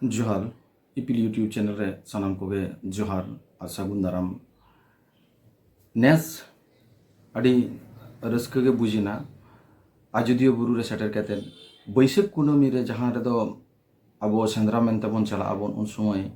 जोहार इपिल YouTube channel रे सानाम कोगे जोहार और सागुन दाराम नेस अड़ी रस्क के बुझिना आजोदिया बुरु रे सेटर कते बैसाख कुनामी रे जहाँ रे दो अब सेंद्रा मेनते बन चला अब उन समय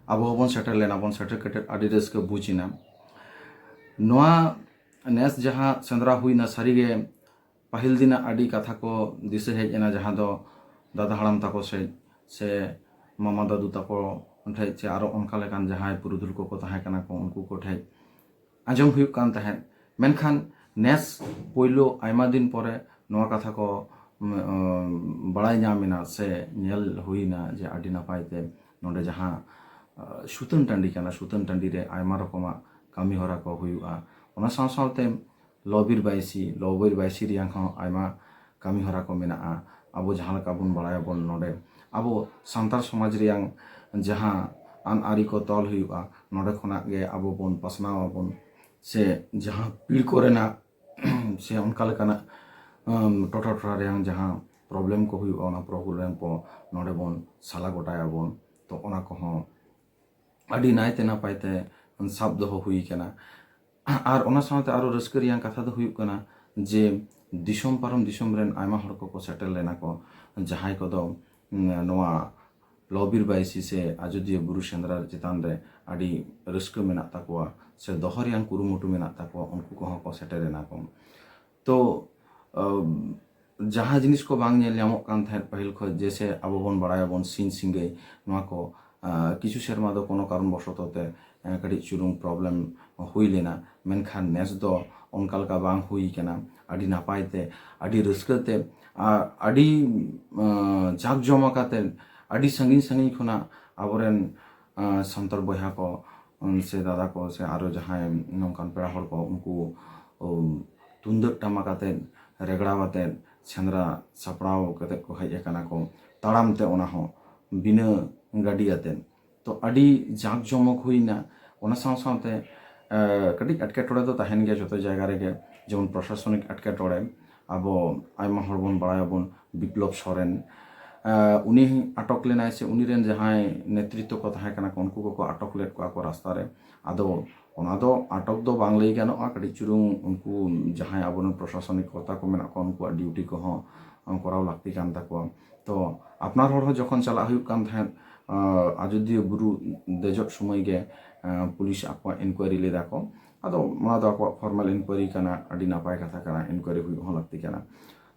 अब बन सेटर लेना बन सेटर कते अड़ी रस्क बुझिना नोआ नेस जहाँ सेंद्रा हुईना सारीगे पहिल दिन अड़ी कथा को दिसे हेजना जहाँ दो दादा हाड़ाम ताको से मामा दादू ताको ठे चे आरो अनका लेकान जहाँ पुरुधुल को ताहें कना को उनको को ठे आजम हुयुक कान ताहें मेनखान नेस पोइलो आयमा दिन परे नोआ कथा को बड़ाई नामिना से नेल हुईना जे आड़ी नापाय ते नोडे जहाँ सुतन टांडी कना सुतन टांडी रे आयमा रकमा कामी हरा को हुयुआ ओना साव सावते लबिर बायसी रियां हो आयमा कामी हरा को मेना अब जहाँ लका बुन बड़ाया बन नोडे अब सांतार समाज रियां जहाँ आन आरी को तल हुयुआ नोडे खना गे अब बन पासनाव बन से जहाँ पीड़ कोरेना से उनका लेकाना टोटा टोटा रियां जहाँ प्रॉब्लम को हुयुआ ओना प्रॉब्लम को नोडे बन साला गोटाया बन तो ओना को हो अड़ी नायते नापायते साब दो हुई कना और ओना साथे आरो रस्क रियां कथा दो हुयुक कना जे दिसोम पारम दिसोम रेन आयमा हर को सेटल लेना को जहां को दो नोआ लबिर बायसी से आजोदिया बुरु सेंद्रा चितान रे आड़ी रस्क मेना ताकोआ से दोहरियां कुरुमुटु मेना ताकोआ उनको को को सेटल लेना को तो जहाँ जिनिस को बांग नेल ᱧᱟᱢᱚᱜ कान थाय पहिल ख जैसे अब बन बड़ाया बन सिन सिंगे नोआ को किछु सेरमा दो कोनो कारण बसतते कड़ी चुरुंग प्रॉब्लम हुई लेना मेनखान नेस दो उनका का बांग हुई केना आड़ी नापायते आड़ी रस्कते आड़ी जाक जमाकाते आड़ी संगीन संगीन खुना आबरेन संतर बया को से दादा को से आरो जहाँ नौकान पेड़ा हर को उनको तुंदक टमाकाते रेगड़ावाते सेंद्रा सापड़ाव कते को हेज एकाना को ताड़ामते ओना हो बिना गाड़ियाते तो अड़ी जाक जमक हुईना ओना साव सावते कटी अटकेटोड़े तो तहन गया जो जगह रे जेमन प्रशासनिक अटकेटोड़े अब आयमा हर बन बड़ाया बन विप्लव सोरेन उनी अटक लेना से उनी रेन जहाँ नेतृत्व को ताहें कना को उनको को अटक लेट को रास्ता रे आदो ओना दो अटक दो बांग लई गानो कटी चुरुंग उनको जहाँ अब प्रशासनिक कर्ता को मेना को उनको ड्यूटी को हो कराव लागती कान ताको तो अपनार हर जखन चला हुयुक कान थाहें आजोदिया बुरु देजोट समय गे पुलिस आपको इनक्वायरी लेदा को आदो मा दो आपको फॉर्मल इनक्वायरी कना अड़ी नापाय कथा कना इनक्वायरी हुई हो लागती कना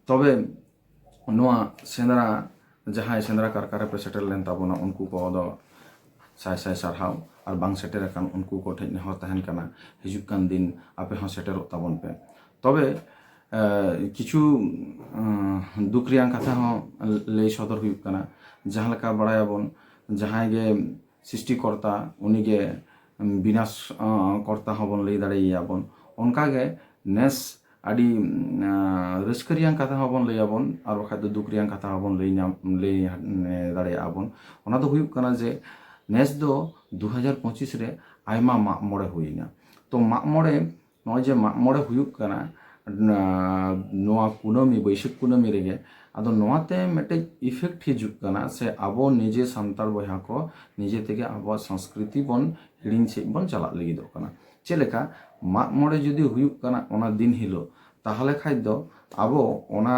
तबे नोआ सेंद्रा जहाँ सेंद्रा कारकारे पे सेटल लेन ताबोना उनको को दो साय साय सारहाव और बांग सेटर कान उनको को ठेन हो तहन कना हिजुक कान दिन आपे हो सेटर ताबोन पे तबे किछु दुख रियां कथा हो ले सदर हुयुक कना जहाँ लका बड़ाया बन जहाँ गे सृष्टिकर्ता उनी गे विनाश कर्ता हबन लई दाड़ेया बन उनका गे नेस आड़ी रस्क रियां कथा हबन लईयाबन और बखा दो दुख रियां कथा हबन लई दाड़ेया बन ओना दो हुयुक कना जे नेस दो 2025 रे आयमा माग मोड़े हुईना तो माग मोड़े नय जे माग मोड़े हुयुक कना नोआ कुनामी बैसाख कुनामी रेगे आदो नोआते मेटे इफेक्ट हिजुक कना से आबो निजे सान्तार बया को निजे तेगे आबो संस्कृति बन हिड़िंग से बन चला लगी दो कना चेलेका माग मोड़े जदि हुयुक कना ओना दिन हिलो ताहले खाय दो आबो ओना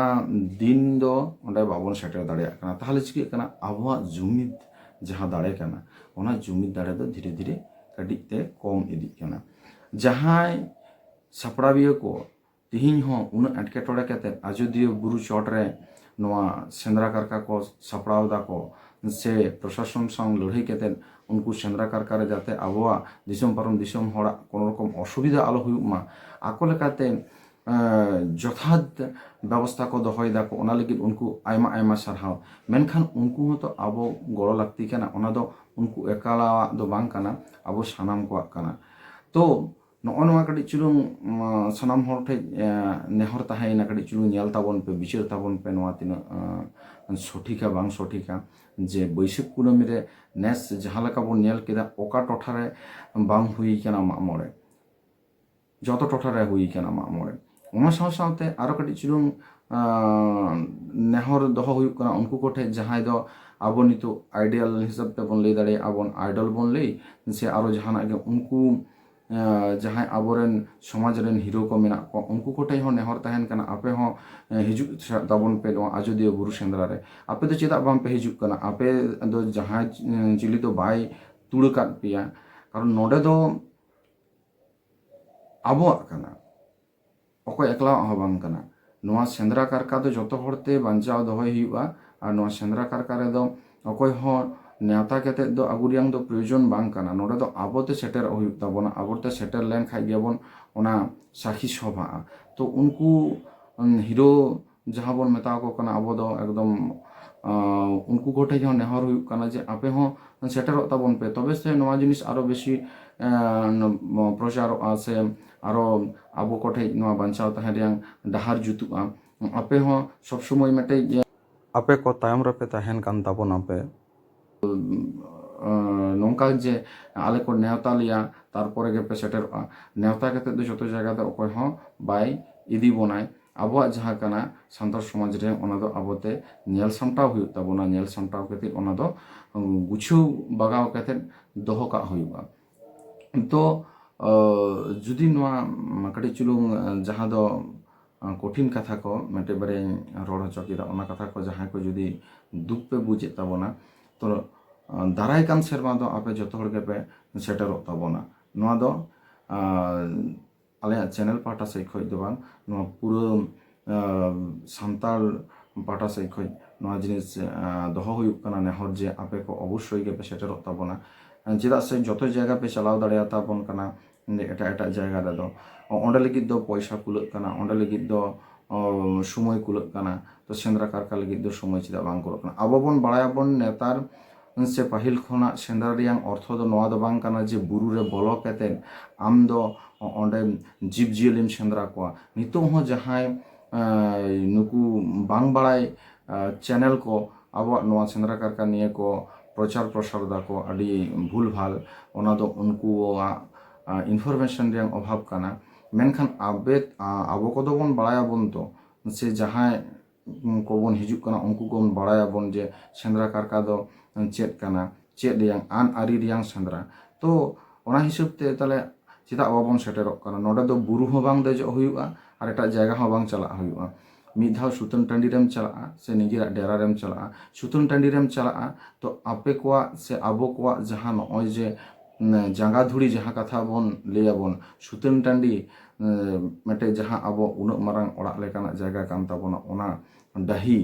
दिन दो ओंडे बाबन सेटर दाड़ेया कना ताहले चिके कना आबो जुमिद जहाँ दाड़े कना ओना जुमिद दाड़े दो धीरे धीरे कटिते कम इदी कना जहाँ सापड़ाविया को तिहिं हो उन अटकेटोड़े कते आजोदिया बुरु चोट रे नोआ सेंद्रा कारका को सापड़ाव दा को से प्रशासन संग लड़ाई कते उनको सेंद्रा कारका रे जाते आबोआ दिसोम पारम दिसोम होड़ा कोनो रकम असुविधा आलो हुयुक मा आको लेकाते যথাৎ ব্যবস্থা को দহয় दा को ओना लगी उनको आयमा आयमा सारहाव मेनखान उनको हो तो अब गड़ो लगती कना ओना दो उनको एकाला दो बांग कना अब सानाम को कना तो नोआ कड़ी चुलुंग सानाम हर ठे नेहर ताहेना कड़ी चुलुंग नेल ताबन पे बिचार ताबन पे नोआ तिना सठिका बांग सठिका जे बैसाख कुनामी रे नेस जहाँ लका बन नेल केदा ओका टोठा रे बांग हुई कना माग मोड़े जत टोठा रे हुई कना माग मोड़े ओना साव सावते आरो कटी चुलुंग नेहर दोहो हुयुग कना उनको कोठे जहां दो आबो नितो आइडियल हिसाब ते बन लई दाड़े आबन आइडल बन लई से आरो जहाना गे उनको जहां आबोरेन समाज रेन हिरो को मेना को उनको कोठे हो नेहर तहन कना आपे हो हिजुग ताबन पे दो आजोदिया बुरु सेंद्रा रे आपे तो चेदा बाम पे हिजुग कना आपे दो जहां चिली तो बाय तुड़कात पिया कारण नोडे दो आबो कना अकोय एकला हो बांग कना नोआ सेंद्रा कारका दो जतो हरते बांचाव दोहय हुयुआ और नोआ सेंद्रा कारका रे दो अकोय हो नेवता केते दो आगुरियांग दो प्रयोजन बांग कना नोडे दो आबोते सेटर हुयुग ताबोना आबोते सेटर लेन खाइ गेबोन ओना साखी सभा तो उनको हिरो जहां बोन मेता को कना आबो दो एकदम उनको गोटे जो नेहर हुयुग कना जे आपे हो सेटर ताबोन पे तबे से नोआ जिनिस आरो बेसी प्रचार से आरो आबो कोठे नोआ बांचाव तहन रियांग डाहार जुतुआ आपे हो सब समय मेटे आपे को तायम रपे तहन कान ताबोन आपे नोंका जे आले को नेवता लिया तारपरे गे पे सेटरआ नेवता कते दो जतो जायगा दो अकोय हो बाय इदी बनाय आबोआ जहां काना सान्तार समाज रे ओना दो आबोते नेल सामटाव हुयुग ताबोना नेल सामटाव कते ओना दो गुछु बागाव कते दोहो का हुयुगा तो जुदी नोआ कटी चुलुंग जहां दो कठिन कथा को मेटे बारे रोड हचो केदा ओना कथा को जहां को जुदी दुख पे बुझे ताबोना तो दाराय कान सेरमा दो आपे जतो हर पे सेटरो ताबोना नोआ दो आले चैनल पाटा से खय दो बांग नोआ पूरा सान्ताल पाटा से खय नोआ जिनिस दोहो हुयुग कना नेहर जे आपे को अवश्य गे पे सेटरो ताबोना चेदा से जतो जायगा पे चलाव दाड़ेया ताबोन कना एटा एटा जायगा रे दो ओंडे लगिद दो पैसा कुलक कना ओंडे लगिद दो समय कुलक कना तो सेंद्रा कारका लगिद दो समय चेदा बांग कुलक कना आबो बोन बाड़ायाबोन नेतार से पाहिल खोना सेंद्रा रियांग अर्थ दो नोआ दो बांग कना जे बुरु रे बोलो केते आम दो ओंडे जीव जियलिम सेंद्रा को नितो हो जहाय नुकु बांग बाड़ाय चैनल को आबो नोआ सेंद्रा कारका निये को प्रचार प्रसार दाको अड़ी भूल भाल ओना दो उनको इनफरमेशन रियांग अभाव काना मेनखान आबे आबो को दो बोन बाड़ाया बोन तो से जहां को बोन हिजुग काना उनको को बाड़ाया बोन जे सेंद्रा कारका दो चेत काना चेत रियांग आन आरी रियांग सेंद्रा तो ओना हिसाब ते ताले चेदा बाबोन सेटेरक काना नोडे दो बुरु हो बांग देजो हुयुआ आर एटा जायगा हो बांग चला हुयुआ मिद धाव सुतन टांडी रेम चला से निजेरा डेरा रेम चला सुतन टांडी रेम चला तो आपे कोआ से आबो कोआ जहां नय जे जांगा धुड़ी जहां कथा बोन लेयाबोन सुतन टांडी मेटे जहां आबो उन मारांग ओड़ा लेकाना जायगा कान ताबोना ओना डाही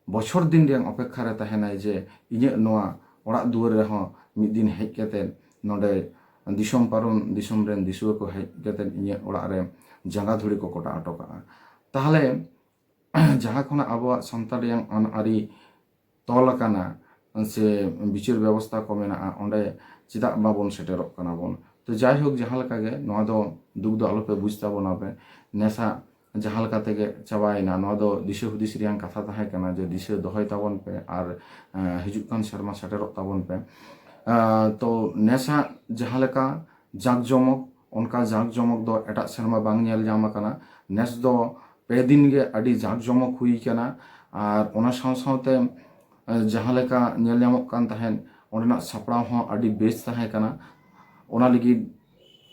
बछर दिन रियांग अपेक्षा रे तहनाय जे इnye नोआ ओड़ा दुआर रे हो मिद दिन हेज केते नोडे दिसम पारम दिसम रेन दिसुआ को हेज केते इnye ओड़ा रे जांगा धुड़ी को कोटा अटका ताहले जहां खना आबो सान्ताल रियांग आन आरी तोल काना से विचार व्यवस्था को मेना ओंडे चेदा बाबोन सेटेरक काना बोन तो जाय होक जहां लका गे नोआ दो दुख दो आलोपे बुझता बोना पे नेसा जहां लका तेगे चाबायना नोआ दो दिशा हुदिस रियांग कथा ताहे काना जे दिशा दोहय ताबोन पे आर हिजुग कान शर्मा सेटेरक ताबोन पे तो नेसा जहां लका जाक जमक उनका जाक जमक दो एटा शर्मा बांग नेल जामा काना नेस दो पे दिन गे अड़ी जाक जमक हुई काना आर ओना साव सावते जहां लेका नेल ᱧᱟᱢᱚᱜ कान तहन ओना सापड़ाव हो अड़ी बेस ताहे काना ओना लगी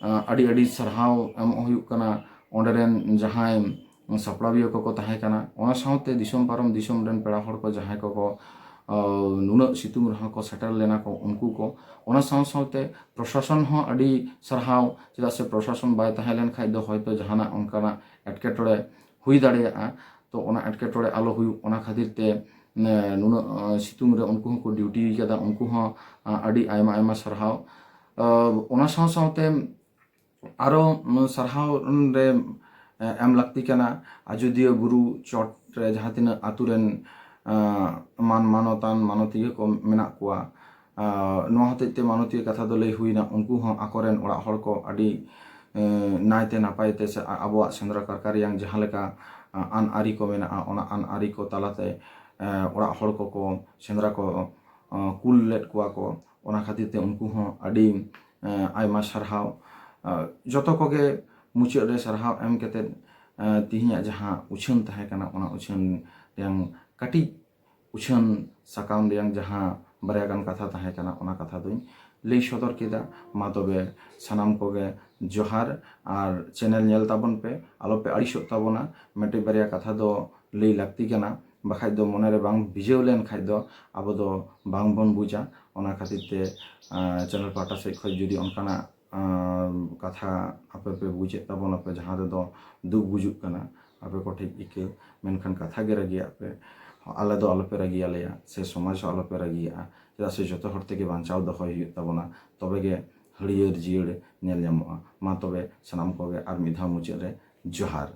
अड़ी अड़ी सरहाव एम हुयुग काना ओंडरेन जहां सापड़ाविया को ताहे काना ओना सावते दिसम पारम दिसम रेन पेड़ा हड़ को जहां को नुना सितुंग रहा को सेटल लेना को उनको को ओना साव सावते प्रशासन हो अड़ी सरहाव चेदा से प्रशासन बाय ताहे लेन खाइ दो होयतो जहाना उनकाना एटकेटोड़े हुई दाड़ेया तो ओना एटकेटोड़े आलो हुयुग ओना खातिर ते नुना सितुंग रे उनको को ड्यूटी कदा उनको हो अड़ी आयमा आयमा सरहाव ओना साव सावते आरो सरहाव रे एम लगती काना आजोदिया बुरु चोट रे जहां तिना आतुरेन मान मानतान मानतीय को मेना कुआ नोआ हतेते मानतीय कथा दो लई हुइना उनको हो आकोरेन ओड़ा हड़ को अड़ी नायते नापायते से आबोआ सेंद्रा कारका रियांग जहां लेका आन आरी को मेना ओना आन आरी को तालाते ओड़ा हड़ को सेंद्रा को कुल लेट कुआ को ओना खातिर ते उनको हो अड़ी आयमा सरहाव जतो कोगे मुचाद रे सरहाव एम केते ᱛᱤᱦᱤᱧᱟᱜ ᱡᱟᱦᱟᱸ ᱩᱪᱷᱟᱹᱱ ᱛᱟᱦᱮᱸ ᱠᱟᱱᱟ ᱚᱱᱟ ᱩᱪᱷᱟᱹᱱ ᱨᱮᱭᱟᱝ ᱠᱟᱹᱴᱤᱡ ᱩᱪᱷᱟᱹᱱ ᱥᱟᱠᱟᱢ ᱨᱮᱭᱟᱝ ᱡᱟᱦᱟᱸ ᱵᱟᱨᱭᱟ ᱜᱟᱱ ᱠᱟᱛᱷᱟ ᱛᱟᱦᱮᱸ ᱠᱟᱱᱟ ᱚᱱᱟ ᱠᱟᱛᱷᱟ ᱫᱚᱧ ᱞᱟᱹᱭ ᱥᱚᱫᱚᱨ ᱠᱮᱫᱟ। ᱢᱟ ᱛᱚᱵᱮ ᱥᱟᱱᱟᱢ ᱠᱚᱜᱮ ᱡᱚᱦᱟᱨ, ᱟᱨ ᱪᱮᱱᱮᱞ ᱧᱮᱞ ᱛᱟᱵᱚᱱ ᱯᱮ, ᱟᱞᱚᱯᱮ ᱟᱹᱲᱤᱥᱚᱜ ᱛᱟᱵᱚᱱᱟ। ᱢᱤᱫᱴᱮᱡ ᱵᱟᱨᱭᱟ ᱠᱟᱛᱷᱟ ᱫᱚ ᱞᱟᱹᱭ ᱞᱟᱹᱠᱛᱤ ᱠᱟᱱᱟ, ᱵᱟᱠᱷᱟᱡ ᱫᱚ ᱢᱚᱱᱮᱨᱮ ᱵᱟᱝ ᱵᱷᱤᱡᱟᱹᱣ ᱞᱮᱱ ᱠᱷᱟᱡ ᱫᱚ ᱟᱵᱚ ᱫᱚ ᱵᱟᱝᱵᱚᱱ ᱵᱩᱡᱟ। ᱚᱱᱟ ᱠᱷᱟᱹᱛᱤᱨ ᱛᱮ ᱪᱮᱱᱮᱞ ᱯᱟᱦᱴᱟ ᱥᱮᱫ ᱠᱷᱚᱡ ᱡᱩᱫᱤ ᱚᱱᱠᱟᱱᱟᱜ ᱠᱟᱛᱷᱟ ᱟᱯᱮ ᱯᱮ ᱵᱩᱡᱮᱫ ᱛᱟᱵᱚᱱᱟᱯᱮ ᱡᱟᱦᱟᱸ ᱨᱮᱫᱚ ᱫᱩᱠ ᱵᱩᱡᱩᱜ ᱠᱟᱱᱟ ᱟᱯᱮ ᱠᱚᱴᱷᱮᱡ ᱤᱠᱟᱹ, ᱢᱮᱱᱠᱷᱟᱱ ᱠᱟᱛᱷᱟ ᱜᱮ ᱨᱟᱹᱜᱤᱭᱟᱜ ᱯᱮ, ᱟᱞᱮ ᱫᱚ ᱟᱞᱚᱯᱮ ᱨᱟᱹᱜᱤᱭᱟᱞᱮᱭᱟ, ᱥᱮ ᱥᱚᱢᱟᱡᱽ ᱦᱚᱸ ᱟᱞᱚᱯᱮ ᱨᱟᱹᱜᱤᱭᱟᱜᱼᱟ। ᱪᱮᱫᱟᱜ ᱥᱮ ᱡᱚᱛᱚ ᱦᱚᱲ ᱛᱮᱜᱮ ᱵᱟᱧᱪᱟᱣ ᱫᱚᱦᱚᱭ ᱦᱩᱭᱩᱜ ᱛᱟᱵᱚᱱᱟ, ᱛᱚᱵᱮ ᱜᱮ ᱦᱟᱹᱨᱭᱟᱹᱲ ᱡᱤᱭᱟᱹᱲ ᱧᱮᱞ ᱧᱟᱢᱚᱜᱼᱟ। ᱢᱟ ᱛᱚᱵᱮ ᱥᱟᱱᱟᱢ ᱠᱚᱜᱮ ᱟᱨ ᱢᱤᱫ ᱫᱷᱟᱣ ᱢᱩᱪᱟᱹᱫ ᱨᱮ ᱡᱚᱦᱟᱨ।